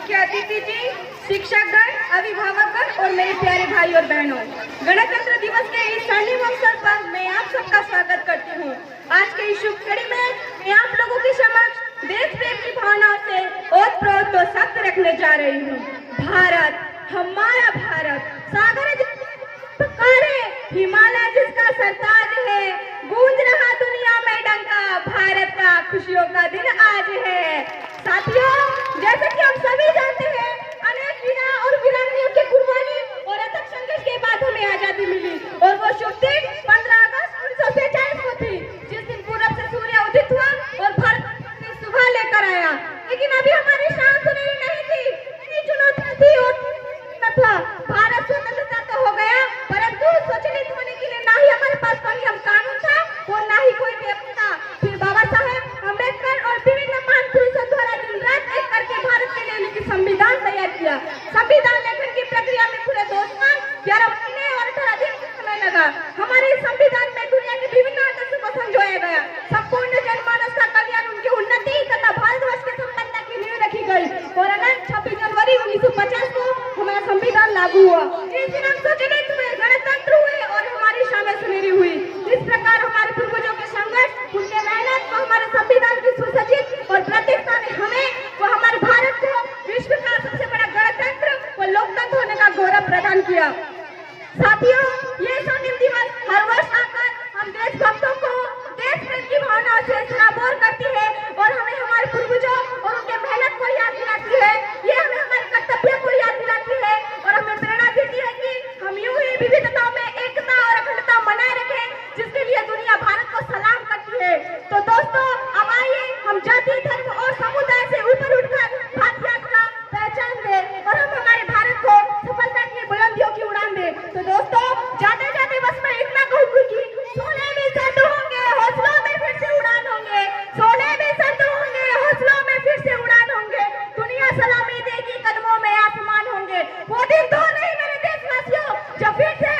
मुख्य अतिथि जी, शिक्षकगण, अभिभावकगण और मेरे प्यारे भाई और बहनों, गणतंत्र दिवस के इस स्वर्णिम अवसर पर मैं आप सबका स्वागत करती हूँ। आज के इस शुभ घड़ी में मैं आप लोगों के समक्ष देश प्रेम की भावनाओं से ओतप्रोत तो शब्द रखने जा रही हूँ। भारत, हमारा भारत, सागर पुकारे, हिमालय जिसका सरताज है, गूंज रहा दुनिया में डंका, भारत का खुशियों का दिन आज है। साथियों, जैसे कि हम सभी जानते हैं, अनेक वीरा और वीरांगनाओं की कुर्बानी और अथक संघर्ष के बाद हमें आजादी मिली और वो शुभ दिन 15 अगस्त 1947 को थी, जिस दिन पूरब से सूर्य उदित हुआ और भारत ने सुबह लेकर आया। लेकिन अभी हमारी शान सुनहरी नहीं थी, इतनी चुनौतियां थी और था। भारत स्वतंत्रता तो हो गया, परंतु स्वचालित होने के लिए ना ही हमारे पास कोई कानून था और ना ही कोई पेपर था। फिर बाबा साहेब अम्बेडकर और विभिन्न महान पुरुषों द्वारा दिन रात एक करके भारत के लिए लिखित संविधान तैयार किया। संविधान लेखन की प्रक्रिया में पूरे 2 साल 11 महीने और 18 दिन का समय लगा। हमारे संविधान में दुनिया के विभिन्न आदर्शों को संजोया गया। संपूर्ण जनमानस का कल्याण, उनकी उन्नति तथा भारतवर्ष के संपन्नता की नींव रखी गई और अगस्त 26 जनवरी 1950 को हमारा संविधान लागू हुआ। इस दिन हम स्वचालित हुए, गणतंत्र हुए और हमारी शान सुनहरी हुई। इस प्रकार हमारे पूर्वजों के संघर्ष, उनके मेहनत को हमारे संविधान की सुसज्जित और प्रतिष्ठा ने हमें व हमारे भारत को विश्व का सबसे बड़ा गणतंत्र व लोकतंत्र होने का गौरव प्रदान किया। साथियों, ये स्वर्णिम दिवस हर वर्ष आकर हम देशभक्तों को देश प्रेम की भावना से सराबोर करती है और हमें हमारे पूर्वजों और उनके मेहनत को याद दिलाती है। ये हमें हमारे कर्तव्य को याद दिलाती है और हमें प्रेरणा देती है कि हम यूं ही विविधताओं में एकता और अखंडता बनाए रखें, जिसके लिए दुनिया भारत को सलाम करती है। तो दोस्तों, अब आइए हम जाति, धर्म और समुदाय से ऊपर उठकर भारतीयता का पहचान दें और हम हमारे भारत को सफलता की बुलंदियों की उड़ान दें। तो दोस्तों, जाते जाते बस मैं इतना कहूंगी कि सोने भी सर्द होंगे, हौसलों में फिर से उड़ान होंगे। सोने भी सर्द होंगे, हौसलों में फिर से उड़ान होंगे। दुनिया सलामी देगी, कदमों में आसमान होंगे। वो दिन तो नहीं मेरे देशवासियों, जब फिर से